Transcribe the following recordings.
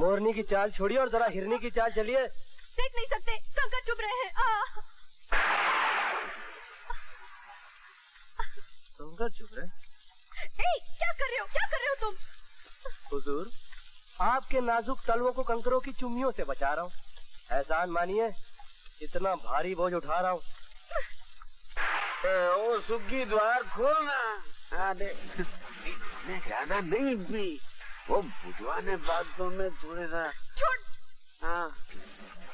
मोरनी की चाल छोड़िए और जरा हिरनी की चाल चलिए। देख नहीं सकते, कंकर चुप रहे हैं। कंकर चुप रहे? क्या कर रहे हो, क्या कर रहे हो तुम? हुजूर, आपके नाजुक तलवों को कंकरों की चुम्मियों से बचा रहा हूँ। एहसान मानिए, इतना भारी बोझ उठा रहा हूँ। ओ सुग्गी, द्वार खोलना। हाँ दे, मैं ज्यादा नहीं पी, वो बुढ़वा ने बातों में थोड़े सा। छोड़। हाँ।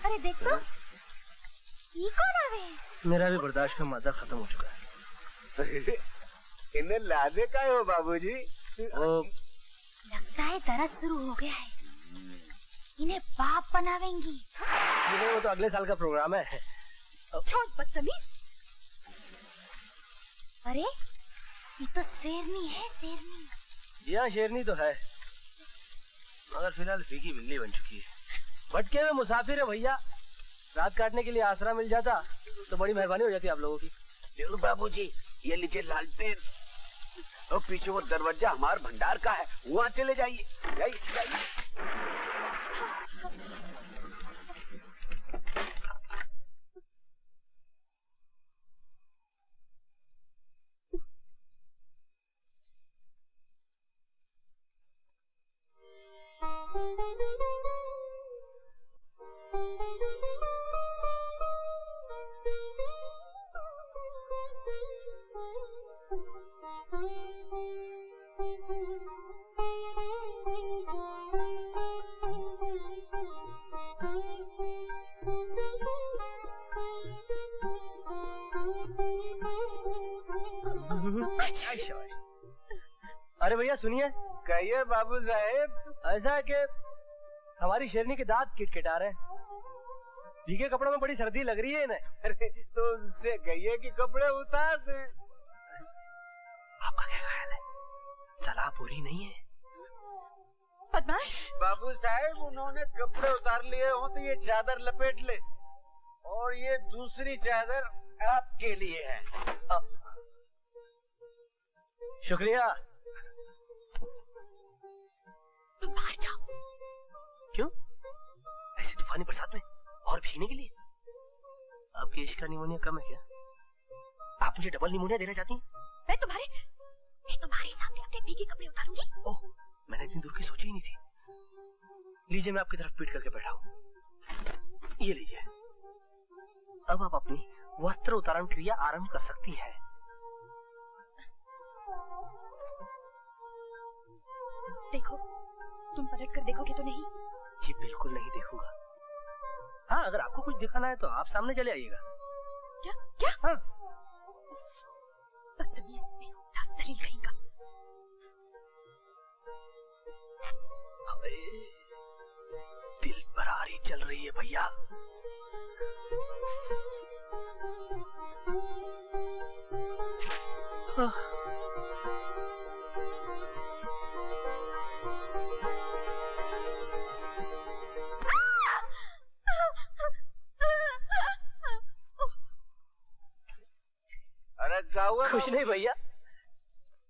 अरे देख तो, ये कौन आवे? मेरा भी बर्दाश्त का मादा खत्म हो चुका है। इन्हें लादे का हो बाबूजी? लगता है दरस शुरू हो गया है। इन्हें बाप बनावेंगी। वो तो अगले साल का प्रोग्राम है। छोड़ बदतमीज। अरे ये तो शेरनी है, शेरनी। जी हाँ, शेरनी तो है, मगर फिलहाल फीकी बिल्ली बन चुकी है। भटके में मुसाफिर है भैया, रात काटने के लिए आसरा मिल जाता तो बड़ी मेहरबानी हो जाती आप लोगों की। जरूर बाबूजी, ये लीजिए लालटेन, और पीछे वो दरवाजा हमार भंडार का है, वहाँ चले जाइए। जाइए जाइए। अरे भैया सुनिए। कहिए बाबू साहेब। ऐसा है कि हमारी शेरनी के दांत किटकिटा रहे हैं, भीगे कपड़ों में बड़ी सर्दी लग रही है इन्हें। अरे तो उनसे कहिए कि कपड़े उतार दें। आपका क्या ख्याल है, सलाह पूरी नहीं है? बदमाश। बाबू साहेब, उन्होंने कपड़े उतार लिए हो तो ये चादर लपेट ले, और ये दूसरी चादर आपके लिए है। शुक्रिया। तुम बाहर जाओ। क्यों? ऐसी तूफानी बरसात में और भीगने के लिए? आपके इश्क का निमोनिया कम है क्या? आप मुझे डबल निमोनिया देना चाहती हैं? मैं तुम्हारे सामने अपने भीगे कपड़े उतारूंगी। ओह, मैंने इतनी दूर की सोची ही नहीं थी। लीजिए, मैं आपकी तरफ पीट करके बैठा हूँ। ये लीजिए। अब आप अपनी वस्त्र उतारण क्रिया आरंभ कर सकती हैं। देखो, तुम पलट कर देखोगे तो नहीं? जी बिल्कुल नहीं देखूंगा। हाँ, अगर आपको कुछ दिखाना है तो आप सामने चले आइएगा। क्या? क्या? हाँ। बदतमीज, बेहुदा, जलील कहीं का। दिल पर आरी चल रही है भैया। अरे क्या हुआ? कुछ नहीं भैया,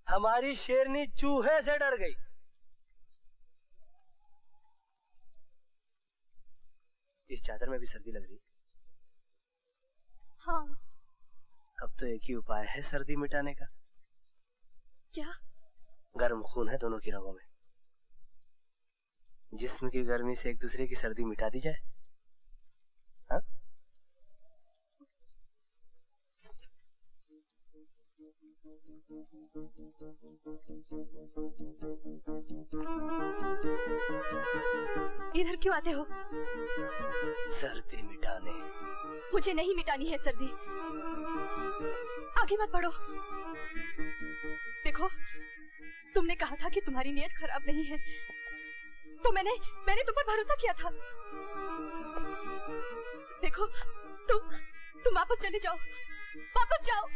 हमारी शेरनी चूहे से डर गई। इस चादर में भी सर्दी लग रही। हाँ। अब तो एक ही उपाय है सर्दी मिटाने का। क्या? गर्म खून है दोनों की रगों में, जिस्म की गर्मी से एक दूसरे की सर्दी मिटा दी जाए। हाँ? इधर क्यों आते हो? सर्दी मिटाने। मुझे नहीं मिटानी है सर्दी। आगे मत बढ़ो। देखो, तुमने कहा था कि तुम्हारी नीयत खराब नहीं है, तो मैंने तुम पर भरोसा किया था। देखो, तुम वापस चले जाओ, वापस जाओ।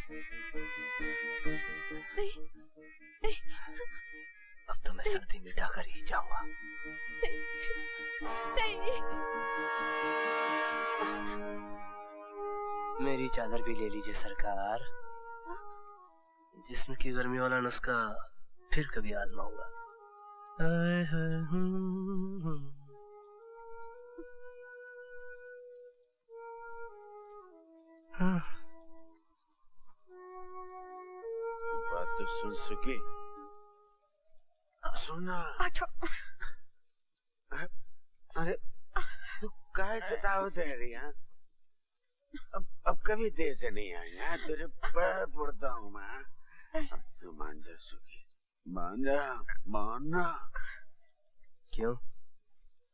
नहीं, नहीं। अब तो मैं सर्दी मिटा कर ही जाऊंगा। नहीं। मेरी चादर भी ले लीजिए सरकार, जिस्म की गर्मी वाला नुस्खा फिर कभी आजमाऊंगा। बात तो सुन सुखी, सुनना। अरे तू काहे सताव दे रही है? अब कभी देर से नहीं आएगा, तेरे पैर पड़ता हूँ मैं। अब तू मान जा सुखी, मान जा, मानना। क्यों,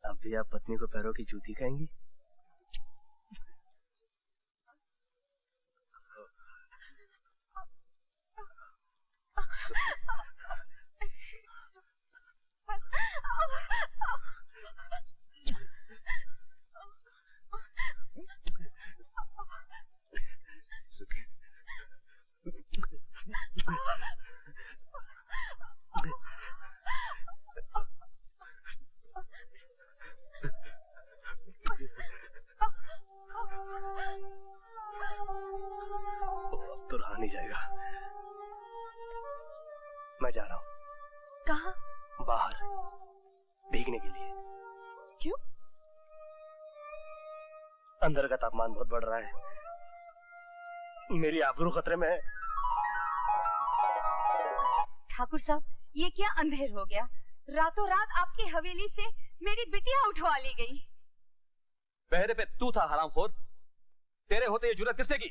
अब भी आप पत्नी को पैरों की जूती कहेंगी? तो रहा नहीं जाएगा, मैं जा रहा हूँ। कहाँ? बाहर भीगने के लिए। क्यों? अंदर का तापमान बहुत बढ़ रहा है, मेरी आबरू खतरे में है। ठाकुर साहब, ये क्या अंधेर हो गया? रातों रात आपकी हवेली से मेरी बिटिया उठवा ली गई। पहरे पे तू था हरामखोर, तेरे होते ये जुर्रत किसने की?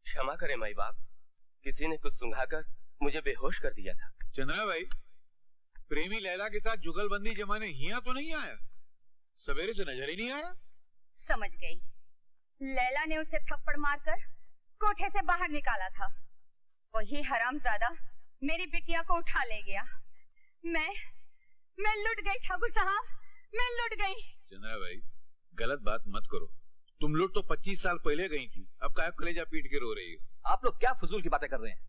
क्षमा करें माई बाप, किसी ने कुछ सुंघाकर मुझे बेहोश कर दिया था। चंद्रा भाई, प्रेमी लैला के साथ जुगलबंदी जमाने हिया तो नहीं आया? सवेरे से नजर ही नहीं आया। समझ गई, लैला ने उसे थप्पड़ मारकर कोठे से बाहर निकाला था। वही हरामजादा मेरी बिटिया को उठा ले गया। मैं लुट गई ठाकुर साहब, मैं लुट गई। चंद्रा भाई, गलत बात मत करो। तुम लोग तो 25 साल पहले गई थी, अब काहे कलेजा पीट के रो रही हो? आप लोग क्या फजूल की बातें कर रहे हैं?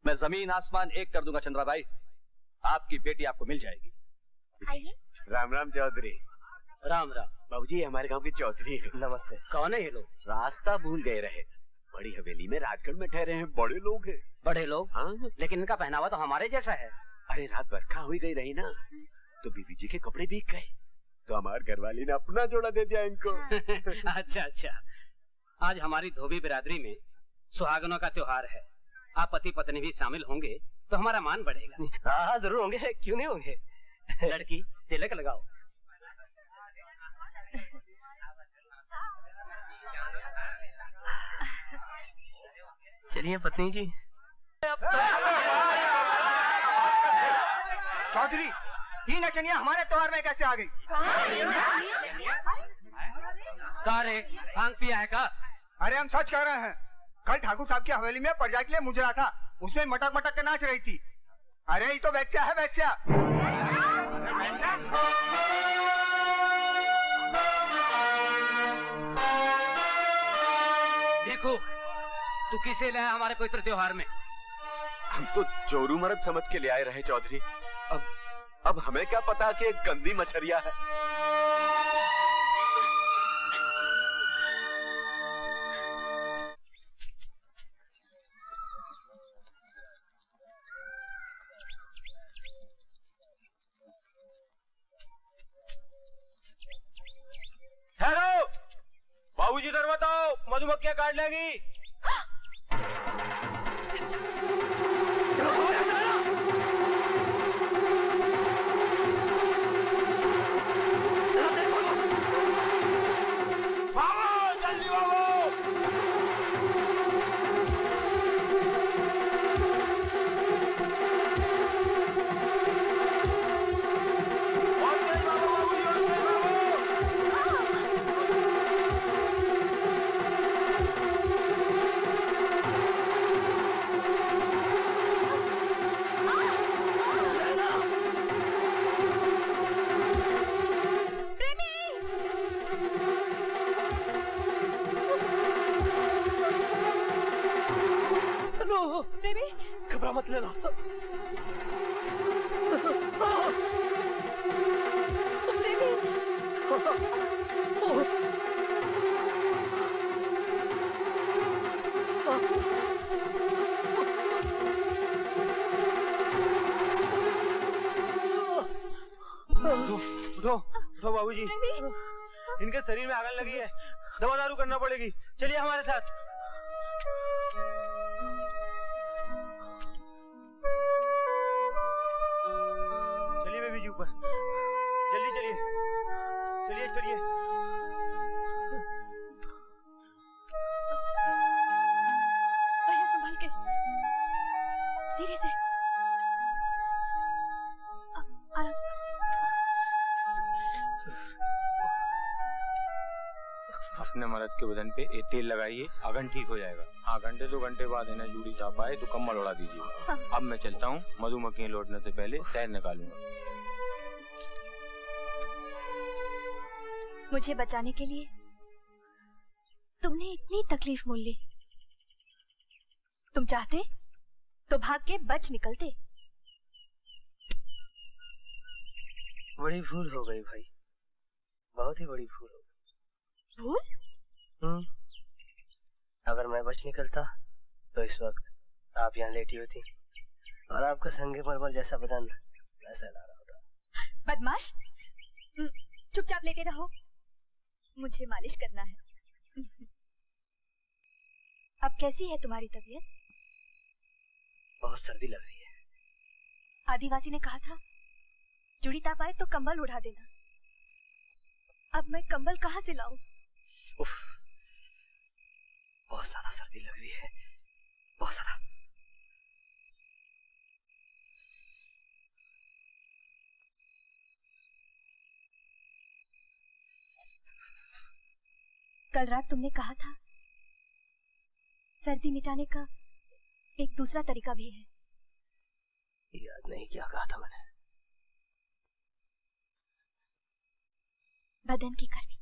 मैं जमीन आसमान एक कर दूंगा चंद्रा भाई, आपकी बेटी आपको मिल जाएगी। राम राम चौधरी। राम राम बाबूजी, हमारे गांव के चौधरी है। नमस्ते। कौन है ये लोग? रास्ता भूल गए रहे, बड़ी हवेली में राजगढ़ में ठहरे हैं, बड़े लोग हैं। बड़े लोग? हाँ, लेकिन इनका पहनावा तो हमारे जैसा है। अरे रात बरखा हुई गई रही ना, तो बीबी जी के कपड़े भीग गए, तो हमारे घरवाली ने अपना जोड़ा दे दिया इनको। अच्छा अच्छा, आज हमारी धोबी बिरादरी में सुहागनों का त्योहार है। आप पति पत्नी भी शामिल होंगे तो हमारा मान बढ़ेगा। हाँ जरूर होंगे, क्यों नहीं होंगे। लड़की तिलक लगाओ। चलिए पत्नी जी। चौधरी, ये नचनिया हमारे त्योहार में कैसे आ गई? का रे, भांग पिया है का? अरे हम सच कह रहे हैं, कल ठाकुर साहब की हवेली में परजा के लिए मुजरा था, उसमें मटक मटक के नाच रही थी। अरे ये तो वैश्या है, वैश्या। देखो, तू किसे लाया हमारे पवित्र त्योहार में? हम तो चोरू मर्द समझ के ले आए रहे चौधरी। अब हमें क्या पता कि एक गंदी मछरिया है। ठहरो, बाबूजी इधर बताओ, मधुमक्खियां काट लेगी। घबरा मत लेना। उठो बाबूजी, इनके शरीर में आग लगी है, दवा दारू करना पड़ेगी। चलिए हमारे साथ। चलिए बेबी जी ऊपर, जल्दी चलिए, चलिए चलिए। भैया संभाल के, धीरे से, आराम से। अपने मर्द के बदन पे एक तेल लगाइए, अगन ठीक हो जाएगा। हाँ, घंटे 2 घंटे बाद इन्हें जूड़ी चाप आए तो कम्बल उड़ा दीजिए। हाँ। अब मैं चलता हूँ, मधुमक्खी लौटने से पहले शहद निकालूंगा। मुझे बचाने के लिए तुमने इतनी तकलीफ मोल ली। तुम चाहते तो भाग के बच निकलते। बड़ी भूल हो गई भाई, बहुत ही बड़ी भूल हो गई। भूल? अगर मैं बच निकलता तो इस वक्त आप यहाँ लेटी होती और आपका संगे मरमर जैसा बदन ऐसा ला रहा होता। बदमाश, चुपचाप लेटे रहो, मुझे मालिश करना है। अब कैसी है तुम्हारी तबीयत? बहुत सर्दी लग रही है। आदिवासी ने कहा था जुड़ी ताप आए तो कंबल उड़ा देना। अब मैं कंबल कहाँ से लाऊं? उफ, बहुत ज्यादा सर्दी लग रही है, बहुत ज्यादा। कल रात तुमने कहा था सर्दी मिटाने का एक दूसरा तरीका भी है। याद नहीं क्या कहा था मैंने। बदन की गर्मी।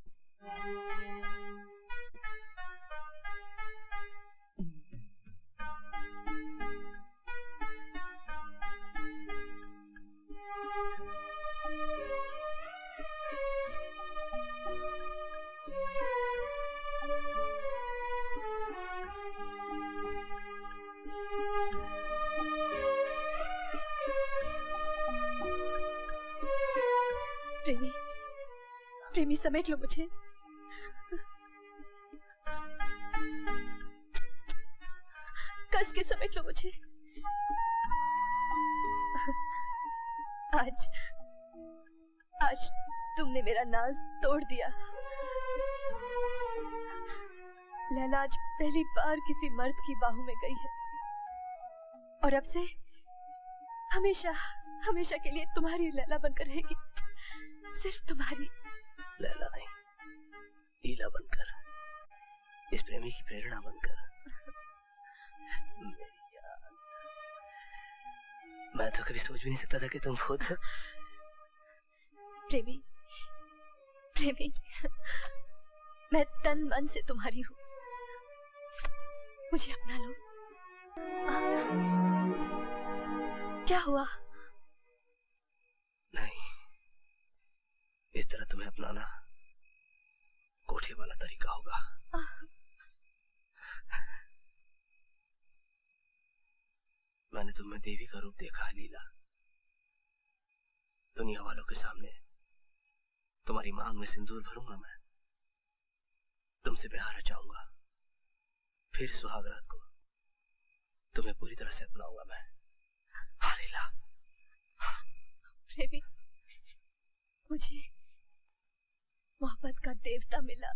प्रेमी, प्रेमी समेट लो मुझे। कस के समेट लो मुझे। आज आज तुमने मेरा नाज तोड़ दिया। लैला आज पहली बार किसी मर्द की बाहों में गई है और अब से हमेशा हमेशा के लिए तुम्हारी लैला बनकर रहेगी। सिर्फ तुम्हारी। लैला नहीं, लीला बनकर, इस प्रेमी की प्रेरणा बनकर। मेरी जान, मैं तो कभी सोच भी नहीं सकता था कि तुम खुद। प्रेमी, प्रेमी, मैं तन मन से तुम्हारी हूँ, मुझे अपना लो। क्या हुआ? नहीं, इस तरह तुम्हें अपनाना कोठे वाला तरीका होगा। मैंने तुम्हें देवी का रूप देखा है लीला। दुनिया वालों के सामने तुम्हारी मांग में सिंदूर भरूंगा मैं, तुमसे प्यार रचाऊंगा, फिर सुहाग रात को तुम्हें पूरी तरह से अपनाऊंगा मैं। हाँ लीला। प्रेमी, मुझे मोहब्बत का देवता मिला।